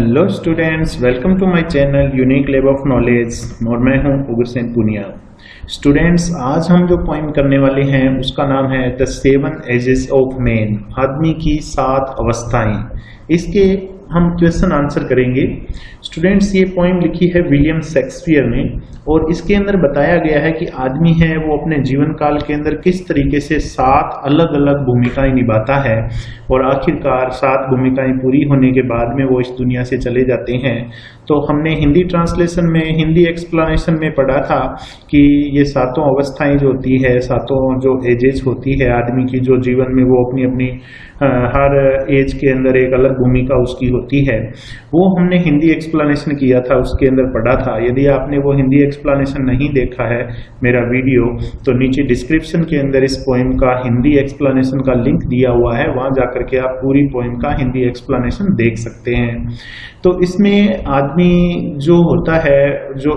Hello students, welcome to my channel unique lab of knowledge और मैं हूं Ugrasen Punia. Students, आज हम जो पॉइंट करने वाले हैं उसका नाम है द 7 एजेस ऑफ मैन, आदमी की 7 अवस्थाएं। इसके हम क्वेश्चन आंसर करेंगे। स्टूडेंट्स, ये पॉइंट लिखी है विलियम शेक्सपियर ने और इसके अंदर बताया गया है कि आदमी है वो अपने जीवन काल के अंदर किस तरीके से 7 अलग अलग भूमिकाएं निभाता है और आखिरकार 7 भूमिकाएं पूरी होने के बाद में वो इस दुनिया से चले जाते हैं। तो हमने हिंदी ट्रांसलेशन में, हिंदी एक्सप्लेनेशन में पढ़ा था कि ये 7 अवस्थाएं जो होती है, 7 जो एजेस होती है आदमी की, जो जीवन में वो अपनी अपनी हर एज के अंदर एक अलग भूमिका उसकी होती है, वो हमने हिंदी एक्सप्लेनेशन किया था, उसके अंदर पढ़ा था। यदि आपने वो हिंदी एक्सप्लेनेशन नहीं देखा है मेरा वीडियो, तो नीचे डिस्क्रिप्शन के अंदर इस पोएम का हिंदी एक्सप्लेनेशन का लिंक दिया हुआ है, वहां जाकर के आप पूरी पोएम का हिंदी एक्सप्लेनेशन देख सकते हैं। तो इसमें आदमी जो होता है, जो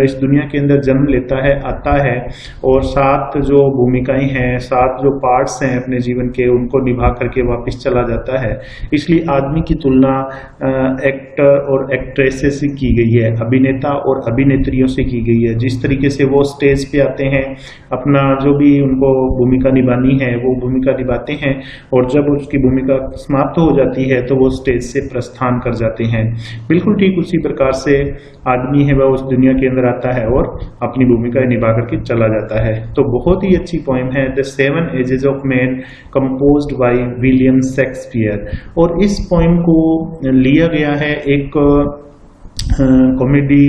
इस दुनिया के अंदर जन्म लेता है, आता है और 7 जो भूमिकाएं हैं, 7 जो पार्ट्स हैं अपने जीवन के, उनको निभा करके वापस चला जाता है। इसलिए आदमी की तुलना एक्टर और एक्ट्रेसेस से की गई है, अभिनेता और अभिनेत्रियों से की गई है। जिस तरीके से वो स्टेज पे आते हैं, अपना जो भी उनको भूमिका निभानी है वो भूमिका निभाते हैं और जब उसकी भूमिका समाप्त हो जाती है तो वो स्टेज से प्रस्थान कर जाते हैं। बिल्कुल ठीक उसी प्रकार से आदमी है वह उस दुनिया के अंदर आता है और अपनी भूमिका निभा करके चला जाता है। तो बहुत ही अच्छी पोएम है the 7 ages of man, composed by William Shakespeare. और इस पोएम को लिया गया है एक कॉमेडी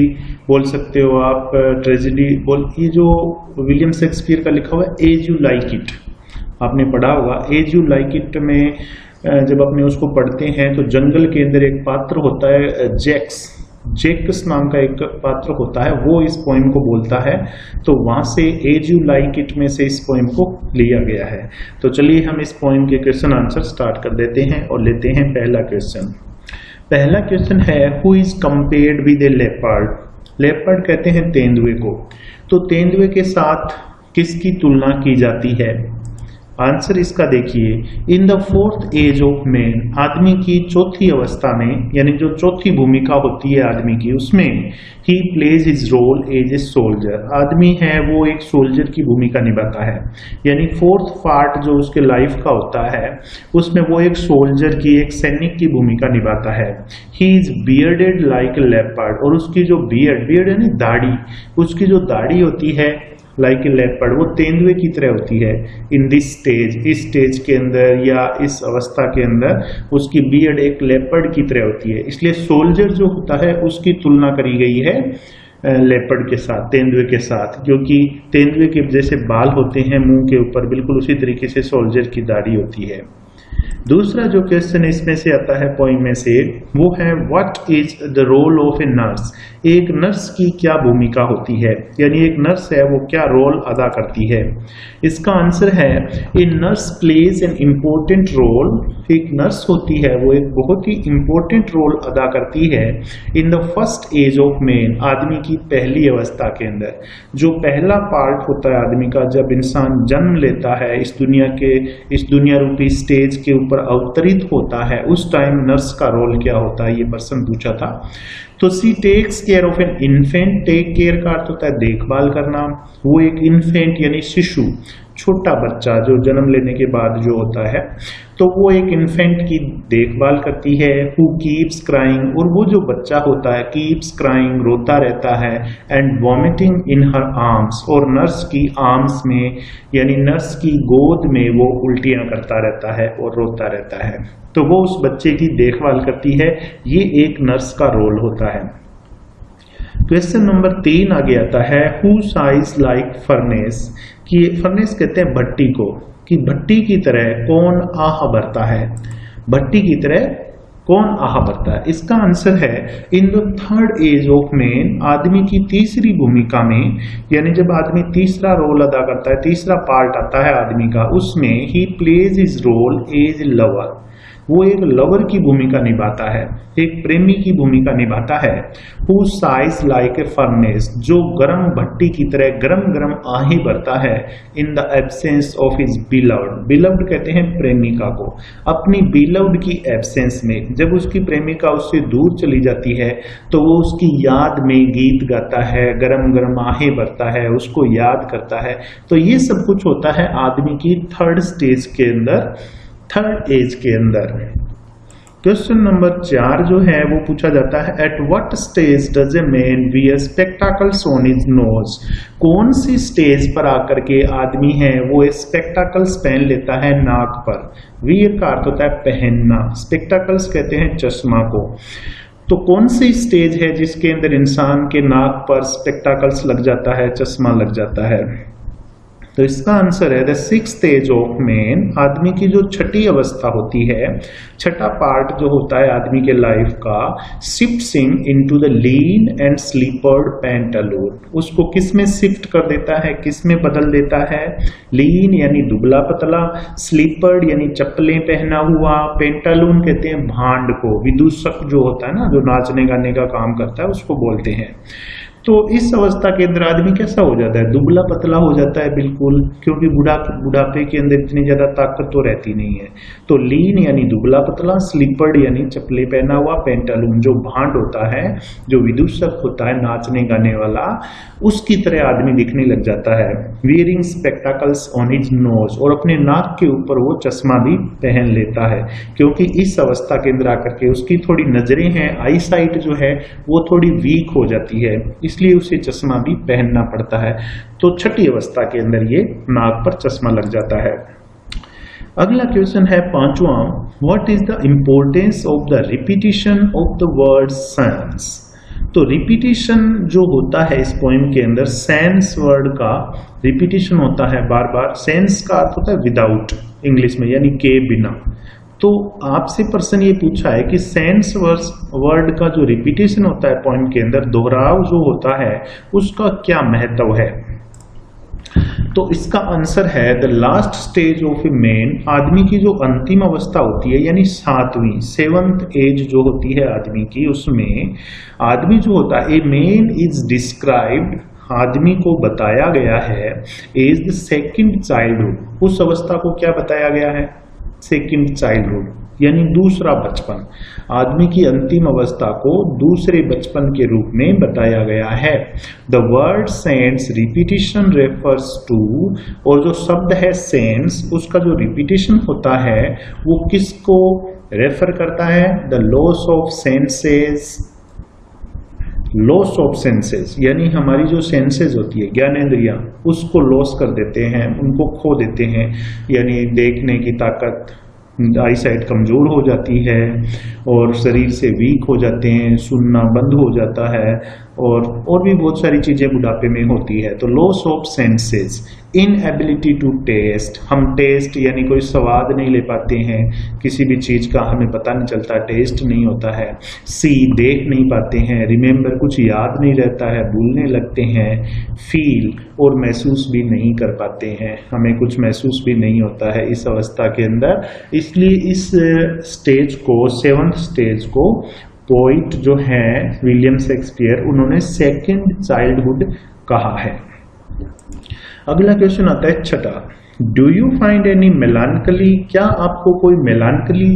बोल सकते हो आप, ट्रेजेडी बोल, ये जो विलियम शेक्सपियर का लिखा हुआ है एज यू लाइक इट, आपने पढ़ा होगा। एज यू लाइक इट में जब अपने उसको पढ़ते हैं तो जंगल के अंदर एक पात्र होता है जैक्स नाम का एक पात्र होता है, वो इस पोएम को बोलता है। तो वहां से एज यू लाइक इट में से इस पोएम को लिया गया है। तो चलिए हम इस पोएम के क्वेश्चन आंसर स्टार्ट कर देते हैं और लेते हैं पहला क्वेश्चन। पहला क्वेश्चन है who is compared with A leopard. Leopard कहते हैं तेंदुए को। तो तेंदुए के साथ किसकी तुलना की जाती है? आंसर इसका देखिए, in the 4th age of man, आदमी की 4थी अवस्था में, यानी जो 4थी भूमिका होती है आदमी की, उसमें ही plays his role as a soldier. आदमी है वो एक सोल्जर की भूमिका निभाता है, यानी 4th पार्ट जो उसके लाइफ का होता है उसमें वो एक सोल्जर की, एक सैनिक की भूमिका निभाता है। He is bearded like a leopard, और उसकी जो बियर्ड यानी दाढ़ी, उसकी जो दाढ़ी होती है लाइक ए लेपर्ड, वो तेंदुए की तरह होती है। इन दिस स्टेज, इस स्टेज के अंदर या इस अवस्था के अंदर उसकी बियर्ड एक लेपर्ड की तरह होती है। इसलिए सोल्जर जो होता है उसकी तुलना करी गई है लेपर्ड के साथ, तेंदुए के साथ, क्योंकि तेंदुए के जैसे बाल होते हैं मुंह के ऊपर, बिल्कुल उसी तरीके से सोल्जर की दाढ़ी होती है। दूसरा जो क्वेश्चन इसमें से आता है पोएम में से, वो है what is the role of a nurse. एक नर्स की क्या भूमिका होती है, यानी एक नर्स है वो क्या रोल अदा करती है। इसका आंसर है a nurse plays an important role. एक नर्स होती है वो एक बहुत ही इम्पोर्टेंट रोल अदा करती है in the 1st age of man, आदमी की पहली अवस्था के अंदर। जो पहला पार्ट होता है आदमी का, जब इंसान जन्म लेता है इस दुनिया रूपी स्टेज के ऊपर अवतरित होता है, उस टाइम नर्स का रोल क्या होता है, ये प्रश्न पूछा था। तो C takes care of an infant. Take care का अर्थ होता है देखभाल करना। वो एक इन्फेंट यानी शिशु, छोटा बच्चा जो जन्म लेने के बाद जो होता है, तो वो एक इन्फेंट की देखभाल करती है। हु कीप्स क्राइंग, और वो जो बच्चा होता है कीप्स क्राइंग, रोता रहता है, and vomiting in her arms, और नर्स की आर्म्स में यानी नर्स की गोद में वो उल्टियां करता रहता है और रोता रहता है। तो वो उस बच्चे की देखभाल करती है। ये एक नर्स का रोल होता है। क्वेश्चन नंबर 3 आगे आता है हु साइज लाइक फर्नेस, कि फर्नेस कहते हैं भट्टी को, कि भट्टी की तरह कौन आह भरता है। भट्टी की तरह कौन आह भरता है? इसका आंसर है in the 3rd age of man, आदमी की तीसरी भूमिका में, यानी जब आदमी तीसरा रोल अदा करता है, तीसरा पार्ट आता है आदमी का, उसमें ही plays his role as lover. वो एक लवर की भूमिका निभाता है, एक प्रेमी की भूमिका निभाता है। Who size like a furnace, जो गर्म भट्टी की तरह गरम गरम आहें भरता है। In the absence of his beloved, beloved कहते हैं प्रेमिका को। अपनी बिलव्ड की एब्सेंस में, जब उसकी प्रेमिका उससे दूर चली जाती है तो वो उसकी याद में गीत गाता है, गरम गरम आहें भरता है, उसको याद करता है। तो ये सब कुछ होता है आदमी की थर्ड स्टेज के अंदर, थर्ड एज के अंदर। क्वेश्चन नंबर 4 जो है वो पूछा जाता है, at what stage does a man wear spectacles on his nose, कौन सी स्टेज पर आकर के आदमी है वो स्पेक्टाकल्स पहन लेता है नाक पर। वियर का अर्थ होता है पहनना, स्पेक्टाकल्स कहते हैं चश्मा को। तो कौन सी स्टेज है जिसके अंदर इंसान के नाक पर स्पेक्टाकल्स लग जाता है, चश्मा लग जाता है? तो इसका आंसर है the sixth stage of man, आदमी की जो छठी अवस्था होती है, छठा पार्ट जो होता है आदमी के लाइफ का, shifts him into the lean and slippered pantaloon, उसको किस में शिफ्ट कर देता है, किस में बदल देता है? लीन यानी दुबला पतला, स्लीपर्ड यानी चप्पलें पहना हुआ, पैंटालून कहते हैं भांड को, विदूषक जो होता है ना, जो नाचने गाने का काम करता है उसको बोलते हैं। तो इस अवस्था के अंदर आदमी कैसा हो जाता है? दुबला पतला हो जाता है बिल्कुल, क्योंकि बुढ़ापे के अंदर इतनी ज्यादा ताकत तो रहती नहीं है। तो लीन यानी दुबला पतला, स्लीपर्ड यानी चप्पलें पहना हुआ, पैंटालून जो भांड होता है, जो विदूषक होता है नाचने गाने वाला, उसकी तरह आदमी दिखने लग जाता है। वियरिंग स्पेक्टाकल्स ऑन हिज नोज, और अपने नाक के ऊपर वो चश्मा भी पहन लेता है, क्योंकि इस अवस्था के अंदर आकर के उसकी थोड़ी नजरें हैं, आई साइट जो है वो थोड़ी वीक हो जाती है, इसलिए उसे चश्मा भी पहनना पड़ता है। तो छठी अवस्था के अंदर ये नाक पर चश्मा लग जाता है। अगला क्वेश्चन है 5वां, what is the importance of the repetition of the word sense. तो रिपीटिशन जो होता है इस पोएम के अंदर, सेंस वर्ड का रिपीटिशन होता है बार बार। सेंस का अर्थ होता है विदाउट, इंग्लिश में, यानी के बिना। तो आपसे पर्सन ये पूछा है कि सेंस वर्ड का जो रिपीटिशन होता है पोएम के अंदर, दोहराव जो होता है, उसका क्या महत्व है? तो इसका आंसर है the last stage of a man, आदमी की जो अंतिम अवस्था होती है, यानी 7वीं 7th एज जो होती है आदमी की, उसमें आदमी जो होता है, ए मैन इज डिस्क्राइब्ड, आदमी को बताया गया है, एज द सेकंड चाइल्डहुड, उस अवस्था को क्या बताया गया है? सेकंड चाइल्डहुड, यानी दूसरा बचपन। आदमी की अंतिम अवस्था को दूसरे बचपन के रूप में बताया गया है। The word sense repetition refers to, और जो शब्द है सेंस, उसका जो रिपीटिशन होता है वो किसको रेफर करता है? The loss of senses, loss of senses, यानी हमारी जो सेंसेस होती है, ज्ञानेंद्रियां, उसको लॉस कर देते हैं, उनको खो देते हैं, यानी देखने की ताकत, आई साइट कमजोर हो जाती है और शरीर से वीक हो जाते हैं, सुनना बंद हो जाता है, और भी बहुत सारी चीजें बुढ़ापे में होती है। तो loss of senses, inability to taste, हम टेस्ट यानी कोई स्वाद नहीं ले पाते हैं, किसी भी चीज का हमें पता नहीं चलता, टेस्ट नहीं होता है। सी, देख नहीं पाते हैं। रिमेंबर, कुछ याद नहीं रहता है, भूलने लगते हैं। फील, और महसूस भी नहीं कर पाते हैं, हमें कुछ महसूस भी नहीं होता है इस अवस्था के अंदर। इसलिए इस स्टेज को, 7th स्टेज को, पोइट जो है विलियम शेक्सपियर, उन्होंने सेकंड चाइल्डहुड कहा है। अगला क्वेश्चन आता है 6, डू यू फाइंड एनी मेलानकली, क्या आपको कोई मेलानकली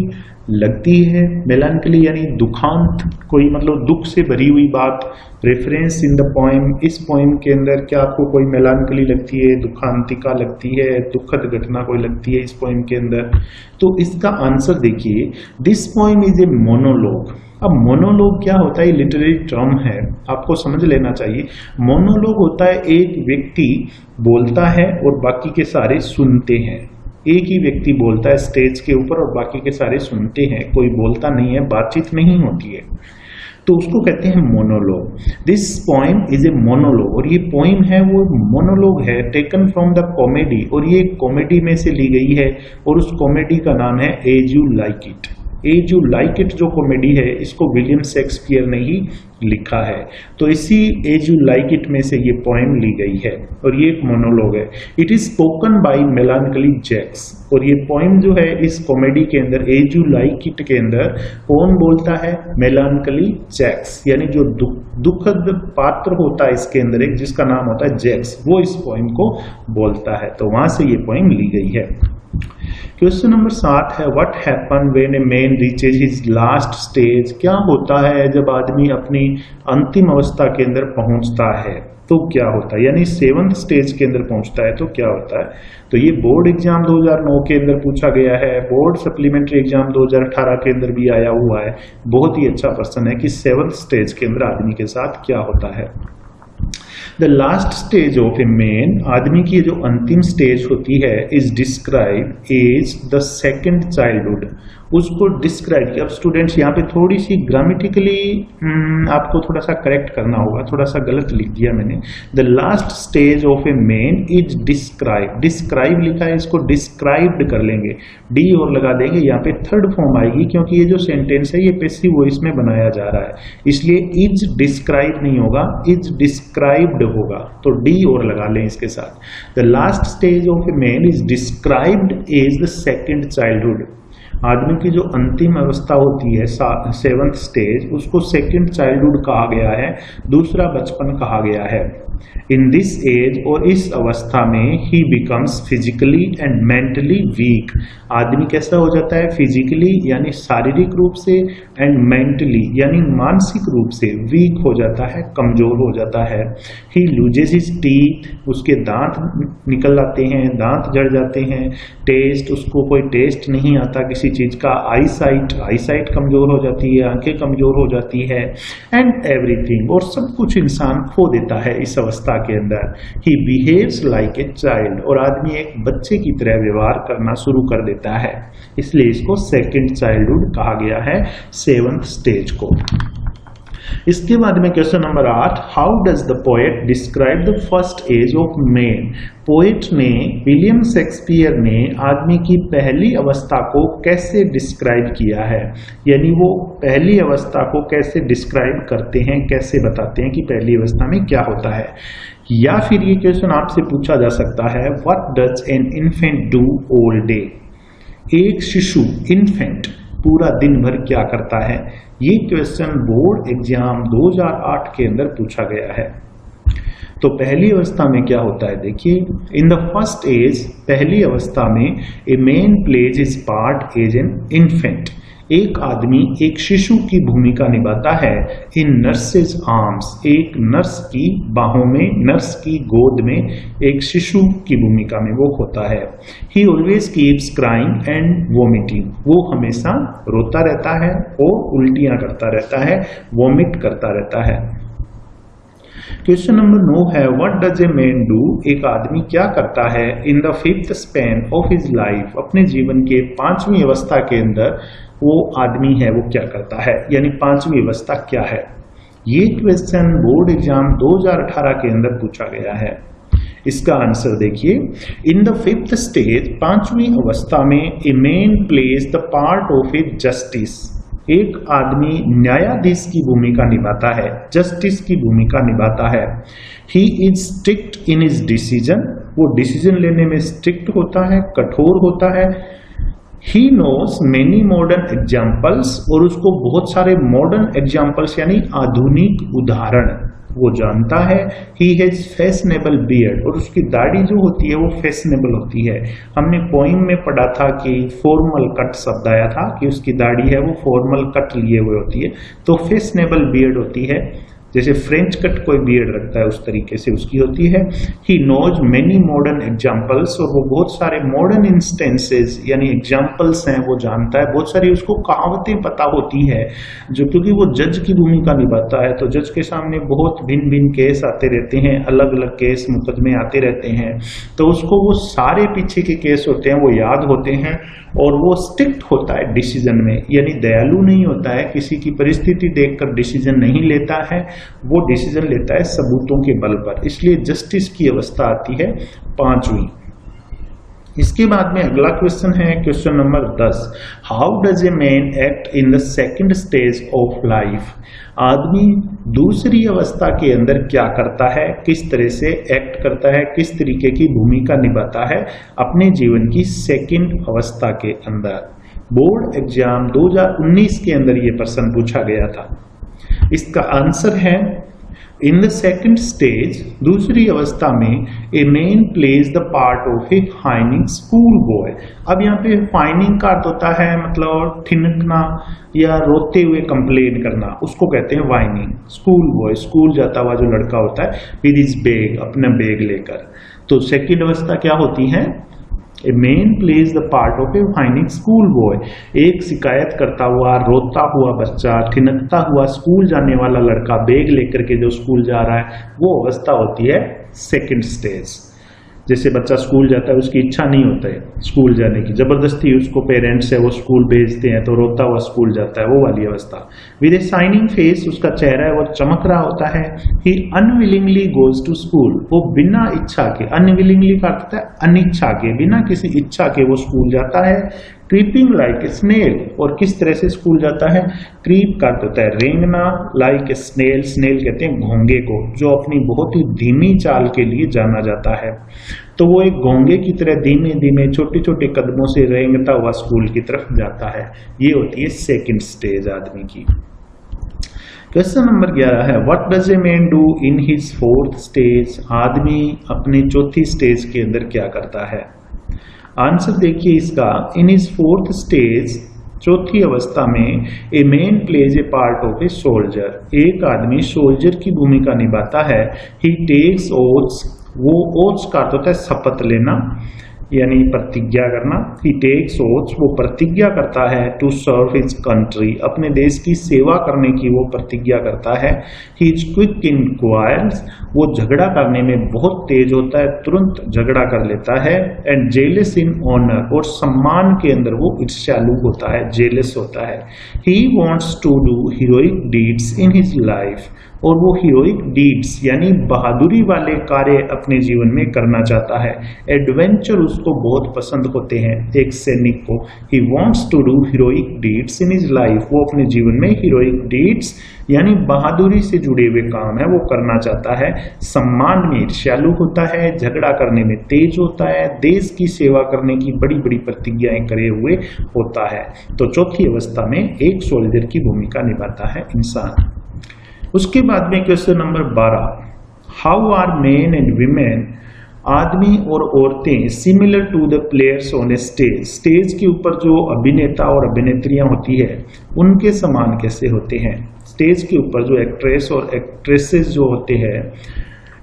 लगती है? मेलानकली यानी दुखांत, कोई मतलब दुख से भरी हुई बात। रेफरेंस इन द पोएम, इस पोएम के अंदर क्या आपको कोई मेलानकली लगती है, दुखांतिका लगती है, दुखद घटना कोई लगती है इस पोएम के अंदर? तो इसका आंसर देखिए, this poem is a monologue. अब मोनोलॉग क्या होता है? लिटरेरी टर्म है, आपको समझ लेना चाहिए। मोनोलॉग होता है एक व्यक्ति बोलता है और बाकी के सारे सुनते हैं। एक ही व्यक्ति बोलता है स्टेज के ऊपर और बाकी के सारे सुनते हैं, कोई बोलता नहीं है, बातचीत नहीं होती है, तो उसको कहते हैं monologue. This poem is a monologue, और ये पोएम है वो मोनोलॉग है, टेकन फ्रॉम द कॉमेडी, और ये कॉमेडी में से ली गई है, और उस कॉमेडी का नाम है as you like it. As you like it जो कॉमेडी है इसको विलियम शेक्सपियर ने ही लिखा है। तो इसी एज यू लाइक इट में से ये पोएम ली गई है और ये एक मोनोलॉग है। It is spoken by melancholy Jaques. और ये पोएम जो है इस कॉमेडी के अंदर एज यू लाइक इट के अंदर कौन बोलता है? मेलानकली जैक्स, यानी जो दुखद पात्र होता है इसके अंदर एक जिसका नाम होता है जैक्स, वो इस पोएम को बोलता है। तो वहां से ये पोएम ली गई है। क्वेश्चन नंबर 7 है what happen when a man reaches his last stage. क्या होता है जब आदमी अपनी अंतिम अवस्था के अंदर पहुंचता है तो क्या होता है, यानी 7th स्टेज के अंदर पहुंचता है तो क्या होता है। तो ये बोर्ड एग्जाम 2009 के अंदर पूछा गया है, बोर्ड सप्लीमेंट्री एग्जाम 2018 के अंदर भी आया हुआ है। बहुत ही अच्छा प्रश्न है कि 7th स्टेज के अंदर आदमी के साथ क्या होता है। The last stage of a man, आदमी की जो अंतिम स्टेज होती है, is describe as the second childhood. उसको डिस्क्राइब किया। अब स्टूडेंट्स यहाँ पे थोड़ी सी ग्रामेटिकली आपको थोड़ा सा करेक्ट करना होगा, थोड़ा सा गलत लिख दिया मैंने। The last stage of a man is describe, describe लिखा है, इसको डिस्क्राइब्ड कर लेंगे, डी और लगा देंगे, यहाँ पे थर्ड फॉर्म आएगी क्योंकि ये जो सेंटेंस है ये पैसिव वॉइस में बनाया जा रहा है, इसलिए इज डिस्क्राइब नहीं होगा, इज डिस्क्राइब्ड होगा। तो डी और लगा लें इसके साथ। The last stage of a man is described as the second childhood. आदमी की जो अंतिम अवस्था होती है 7th स्टेज, उसको सेकेंड चाइल्डहुड कहा गया है, दूसरा बचपन कहा गया है। इन दिस एज, और इस अवस्था में, ही becomes physically and mentally weak. आदमी कैसा हो जाता है? फिजिकली यानी शारीरिक रूप से, एंड मेंटली यानी मानसिक रूप से वीक हो जाता है, कमजोर हो जाता है। ही लूजेस हिज टीथ, उसके दांत निकल आते हैं, दांत जड़ जाते हैं। टेस्ट, उसको कोई टेस्ट नहीं आता किसी चीज का। आईसाइट कमजोर हो जाती है, आंखें कमजोर हो जाती है। एंड एवरीथिंग, और सब कुछ इंसान खो देता है इस अवस्था के अंदर। He behaves like a child, और आदमी एक बच्चे की तरह व्यवहार करना शुरू कर देता है, इसलिए इसको सेकेंड चाइल्डहुड कहा गया है 7th स्टेज को। इसके बाद में question number 8, how does the poet describe the first age of man. Poet ने, विलियम शेक्सपियर ने आदमी की पहली अवस्था को कैसे डिस्क्राइब किया है, यानी वो पहली अवस्था को कैसे डिस्क्राइब करते हैं, कैसे बताते हैं कि पहली अवस्था में क्या होता है। या फिर ये क्वेश्चन आपसे पूछा जा सकता है, what does an infant do all day. एक शिशु, इन्फेंट, पूरा दिन भर क्या करता है। ये क्वेश्चन बोर्ड एग्जाम 2008 के अंदर पूछा गया है। तो पहली अवस्था में क्या होता है, देखिए, इन द फर्स्ट एज, पहली अवस्था में, a man plays his part as an infant. एक आदमी एक शिशु की भूमिका निभाता है इन नर्सेज आर्म्स, एक नर्स की बाहों में, नर्स की गोद में एक शिशु की भूमिका में वो होता है। ही always keeps crying and vomiting, वो हमेशा रोता रहता है और उल्टियां करता रहता है, वोमिट करता रहता है। क्वेश्चन नंबर 9 है, what does a man do. एक आदमी क्या करता है in the 5th span of his life, अपने जीवन के 5वीं अवस्था के अंदर वो आदमी है वो क्या करता है, यानी 5वीं अवस्था क्या है। ये क्वेश्चन बोर्ड एग्जाम 2018 के अंदर पूछा गया है। इसका आंसर देखिए, इन द 5th स्टेज, 5वीं अवस्था में, a man plays the part of A justice. एक आदमी न्यायाधीश की भूमिका निभाता है, जस्टिस की भूमिका निभाता है। He is strict in his decision, वो डिसीजन लेने में स्ट्रिक्ट होता है, कठोर होता है। He knows many modern examples, और उसको बहुत सारे मॉडर्न एग्जाम्पल्स यानी आधुनिक उदाहरण वो जानता है। ही हैज फैशनेबल बियर्ड, और उसकी दाढ़ी जो होती है वो फैशनेबल होती है। हमने पोइम में पढ़ा था कि फॉर्मल कट शब्द आया था कि उसकी दाढ़ी है वो फॉर्मल कट लिए हुए होती है, तो फैशनेबल बियर्ड होती है, जैसे फ्रेंच कट कोई बियर्ड रखता है उस तरीके से उसकी होती है। He knows many modern examples, और वो बहुत सारे मॉडर्न इंस्टेंसेस यानी एग्जाम्पल्स हैं वो जानता है। बहुत सारी उसको कहावतें पता होती है, जो क्योंकि वो जज की भूमिका निभाता है, तो जज के सामने बहुत भिन्न भिन्न केस आते रहते हैं, अलग अलग केस मुकदमे आते रहते हैं, तो उसको वो सारे पीछे के केस होते हैं वो याद होते हैं। और वो स्ट्रिक्ट होता है डिसीजन में, यानी दयालु नहीं होता है, किसी की परिस्थिति देखकर डिसीजन नहीं लेता है, वो डिसीजन लेता है सबूतों के बल पर, इसलिए जस्टिस की अवस्था आती है 5वीं। इसके बाद में अगला क्वेश्चन है question number 10। How does a man act in the second stage of life? आदमी दूसरी अवस्था के अंदर क्या करता है, किस तरह से एक्ट करता है, किस तरीके की भूमिका निभाता है अपने जीवन की सेकंड अवस्था के अंदर। बोर्ड एग्जाम 2019 के अंदर ये प्रश्न पूछा गया था। इसका आंसर है इन द सेकंड स्टेज, दूसरी अवस्था में a man plays the part of a whining school boy. अब यहाँ पे व्हाइनिंग का अर्थ होता है मतलब ठिनकना या रोते हुए कंप्लेन करना, उसको कहते हैं व्हाइनिंग। स्कूल बॉय, स्कूल जाता हुआ जो लड़का होता है विद हिज बैग, अपना बैग लेकर। तो सेकंड अवस्था क्या होती है? A man plays the part of a whining school boy. एक शिकायत करता हुआ, रोता हुआ बच्चा, ठिनकता हुआ स्कूल जाने वाला लड़का बैग लेकर के जो स्कूल जा रहा है, वो अवस्था होती है सेकंड स्टेज। जैसे बच्चा स्कूल जाता है, उसकी इच्छा नहीं होता है स्कूल जाने की, जबरदस्ती उसको पेरेंट्स है वो स्कूल भेजते हैं तो रोता हुआ स्कूल जाता है, वो वाली अवस्था। विद ए शाइनिंग फेस, उसका चेहरा है वो चमक रहा होता है। ही अनविलिंगली गोज टू स्कूल, वो बिना इच्छा के, अनविलिंगली का अर्थ है अनिच्छा के, बिना किसी इच्छा के वो स्कूल जाता है। क्रीपिंग लाइक ए स्नेल, और किस तरह से स्कूल जाता है? क्रीप का अर्थ होता है रेंगना, लाइक ए स्नेल, स्नेल कहते हैं घोंगे को, जो अपनी बहुत ही धीमी चाल के लिए जाना जाता है। तो वो एक घोंगे की तरह धीमे धीमे छोटे छोटे कदमों से रेंगता हुआ स्कूल की तरफ जाता है। ये होती है सेकंड स्टेज आदमी की। क्वेश्चन नंबर 11 है what does a man do in his fourth stage? आदमी अपनी चौथी स्टेज के अंदर क्या करता है? आंसर देखिए इसका, इन हिज फोर्थ स्टेज, चौथी अवस्था में a man plays a part of a soldier. एक आदमी सोल्जर की भूमिका निभाता है। ही टेक्स ओथ्स, वो ओथ्स का अर्थ होता है शपथ लेना यानी प्रतिज्ञा करना। ही टेक्स ओथ्स, वो प्रतिज्ञा करता है टू सर्व हिज कंट्री, अपने देश की सेवा करने की वो प्रतिज्ञा करता है। He is quick in quarrels, वो झगड़ा करने में बहुत तेज होता है, तुरंत झगड़ा कर लेता है। एंड जेलस इन ऑनर, और सम्मान के अंदर वो ईर्ष्यालु होता है, जेलस होता है। He wants to do heroic deeds in his life, और वो हीरोइक डीड्स यानी बहादुरी वाले कार्य अपने जीवन में करना चाहता है। एडवेंचर उसको बहुत पसंद होते हैं एक सैनिक को। He wants to do heroic deeds in his life, वो अपने जीवन में हीरोइक डीड्स यानी बहादुरी से जुड़े हुए काम है वो करना चाहता है। सम्मान में ईर्ष्यालु होता है, झगड़ा करने में तेज होता है, देश की सेवा करने की बड़ी बड़ी प्रतिज्ञाएं करे हुए होता है। तो चौथी अवस्था में एक सोल्जर की भूमिका निभाता है इंसान। उसके बाद में question number 12, how are men and women? आदमी और औरतें similar to the players on a stage, stage के ऊपर जो अभिनेता और अभिनेत्रियां होती है उनके समान कैसे होते हैं? स्टेज के ऊपर जो एक्ट्रेस और एक्ट्रेसेस जो होते हैं,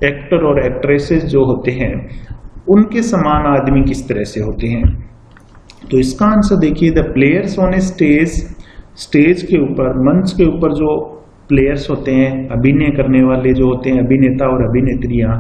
एक्टर और एक्ट्रेसेस जो होते हैं, उनके समान आदमी किस तरह से होते हैं? तो इसका आंसर देखिए, the players on a stage, stage के ऊपर, मंच के ऊपर जो प्लेयर्स होते हैं, अभिनय करने वाले जो होते हैं अभिनेता और अभिनेत्रियां,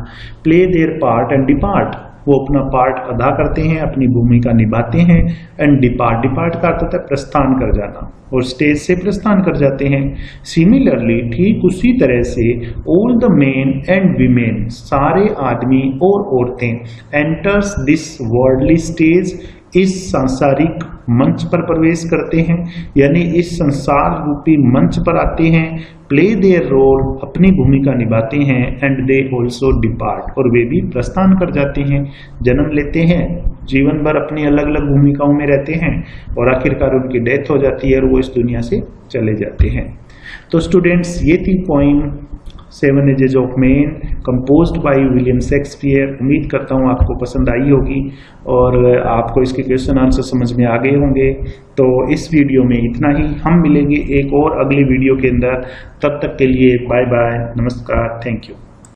play their part and depart, वो अपना पार्ट अदा करते हैं, अपनी भूमिका निभाते हैं। एंड डिपार्ट, डिपार्ट का अर्थ होता है प्रस्थान कर जाना, और स्टेज से प्रस्थान कर जाते हैं। सिमिलरली, ठीक उसी तरह से, all the main and women, सारे आदमी और औरतें, एंटर्स दिस वर्ल्डली स्टेज, इस सांसारिक मंच पर प्रवेश करते हैं, यानी इस संसार रूपी मंच पर आते हैं। प्ले देयर रोल, अपनी भूमिका निभाते हैं। एंड दे ऑल्सो डिपार्ट, और वे भी प्रस्थान कर जाते हैं, जन्म लेते हैं, जीवन भर अपनी अलग अलग भूमिकाओं में रहते हैं, और आखिरकार उनकी डेथ हो जाती है और वो इस दुनिया से चले जाते हैं। तो स्टूडेंट्स, ये थी poem 7 ages of man composed by William Shakespeare. उम्मीद करता हूँ आपको पसंद आई होगी और आपको इसके क्वेश्चन आंसर समझ में आ गए होंगे। तो इस वीडियो में इतना ही, हम मिलेंगे एक और अगली वीडियो के अंदर। तब तक के लिए बाय बाय, नमस्कार, थैंक यू।